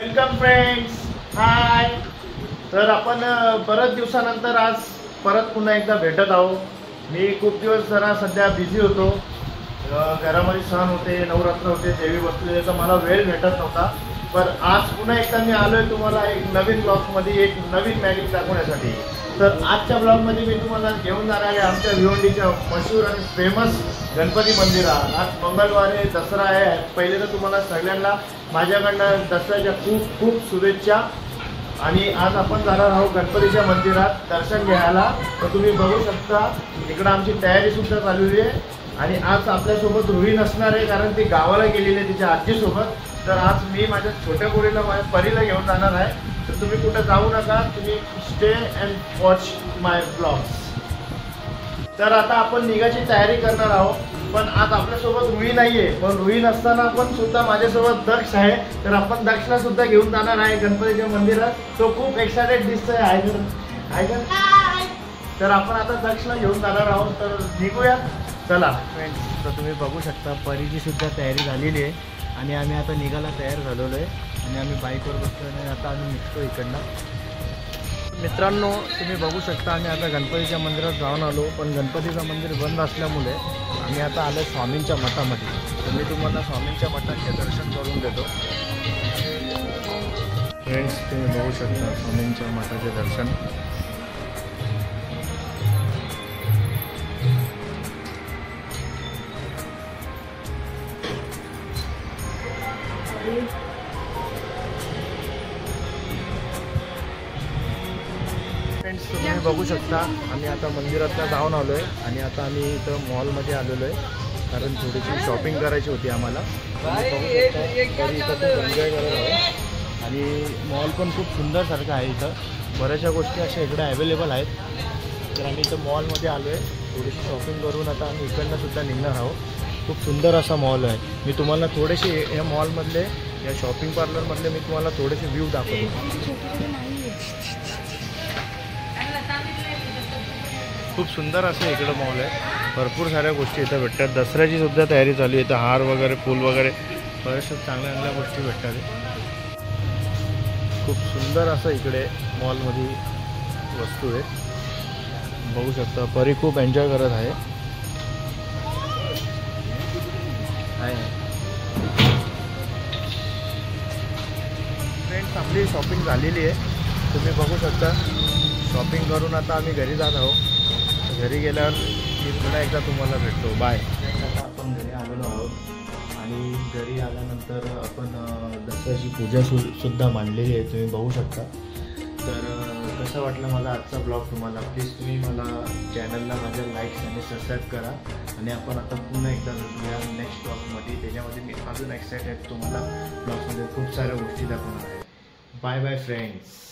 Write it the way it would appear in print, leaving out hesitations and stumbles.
Welcome friends, हाय. तर आपण बरेच दिवसानंतर आज परत पुन्हा एकदा भेटत आहोत. मी खूप दिवस जरा सध्या बिझी होतो. घरामध्ये सण होते, नवरात्र होते, देवी बसले, त्याचा मला वेळ भेटत नव्हता. पण आज पुन्हा एकदा मी आलोय तुम्हाला एक नवीन ब्लॉगमध्ये, एक नवीन मॅजिक दाखवण्यासाठी. तर आजच्या ब्लॉगमध्ये मी तुम्हाला घेऊन जाणार आहे आमच्या भिवंडीच्या मशहूर आणि फेमस गणपती मंदिरात. आज मंगळवार आहे, दसरा आहे. पहिले तर तुम्हाला सगळ्यांना माझ्याकडनं दसऱ्याच्या खूप खूप शुभेच्छा. आणि आज आपण जाणार आहोत गणपतीच्या मंदिरात दर्शन घ्यायला. तर तुम्ही बघू शकता इकडं आमची तयारी सुद्धा चालू आहे. आणि आज आपल्यासोबत रुही नसणार आहे, कारण ती गावाला गेलेली आहे तिच्या आजीसोबत. तर आज मी माझ्या छोट्या पोरीला, माझ्या परीला घेऊन जाणार आहे. तर तुम्ही कुठं जाऊ नका, तुम्ही stay and watch my blogs. तर आता आपण निघायची तयारी करणार आहोत. पण आज आपल्यासोबत रुही नाहीये, पण रुही नसताना पण सुद्धा माझ्यासोबत दक्ष आहे. तर आपण दक्षला सुद्धा घेऊन जाणार आहे गणपतीच्या मंदिरात. तो खूप एक्सायटेड दिसतोय. आहे. तर आपण आता दक्षला घेऊन जाणार आहोत. तर निघूया, चला फ्रेंड्स. तर तुम्ही बघू शकता परीची सुद्धा तयारी झालेली आहे. आणि आम्ही आता निघायला तयार झालेलो आहे. आणि आम्ही बाईकवर बसतो आणि आता आम्ही निघतो इकडनं. मित्रांनो, तुम्ही बघू शकता आम्ही आता गणपतीच्या मंदिरात जाऊन आलो. पण गणपतीचं मंदिर बंद असल्यामुळे आम्ही आता आलो स्वामींच्या मठामध्ये. तर मी तुम्हाला स्वामींच्या मठाचे दर्शन करून देतो. फ्रेंड्स, तुम्ही बघू शकता स्वामींच्या मठाचे दर्शन. फ्रेंड्स, तुम्ही बघू शकता आम्ही आता मंदिरातला जाऊन आलो आहे. आणि आता आम्ही इथं मॉलमध्ये आलेलो आहे, कारण थोडीशी शॉपिंग करायची होती आम्हाला. तरी इथं खूप एन्जॉय करत आहे. आणि मॉल पण खूप सुंदरसारखं आहे. इथं बऱ्याचशा गोष्टी अशा इकडे अवेलेबल आहेत. तर आम्ही इथं मॉलमध्ये आलो आहे. थोडीशी शॉपिंग करून आता आम्ही इकडनं सुद्धा निघणार आहोत. खूप सुंदर असा मॉल आहे. मी तुम्हाला थोडेसे या मॉलमधले, या शॉपिंग पार्लरमधले मी तुम्हाला थोडेसे व्ह्यू दाखवतो. खूप सुंदर असं इकडं मॉल आहे. भरपूर साऱ्या गोष्टी इथं भेटतात. दसऱ्याची सुद्धा तयारी चालू आहे. इथं हार वगैरे, फूल वगैरे, बऱ्याचशा चांगल्या चांगल्या गोष्टी भेटतात. खूप सुंदर असं इकडे मॉलमध्ये वस्तू आहे. बघू शकता परी खूप एन्जॉय करत आहे. फ्रेंड्स, आपली शॉपिंग झालेली आहे. तुम्ही बघू शकता. शॉपिंग करून आता आम्ही घरी जात आहोत. घरी गेल्यावर मी पुन्हा एकदा तुम्हाला भेटतो. बाय. आता आपण घरी आलेलो आहोत. आणि घरी आल्यानंतर आपण दसऱ्याची पूजा सुद्धा मांडलेली आहे, तुम्ही बघू शकता. तर कसं वाटलं मला आजचा ब्लॉग तुम्हाला? प्लीज तुम्ही मला चॅनलला माझ्या लाईक्स आणि सबस्क्राईब करा. आणि आपण आता पुन्हा एकदा भेटूया नेक्स्ट ब्लॉगमध्ये. त्याच्यामध्ये मी अजून एक्सायटेड तुम्हाला ब्लॉग्समध्ये खूप साऱ्या गोष्टी दाखवणार आहे. Bye bye friends.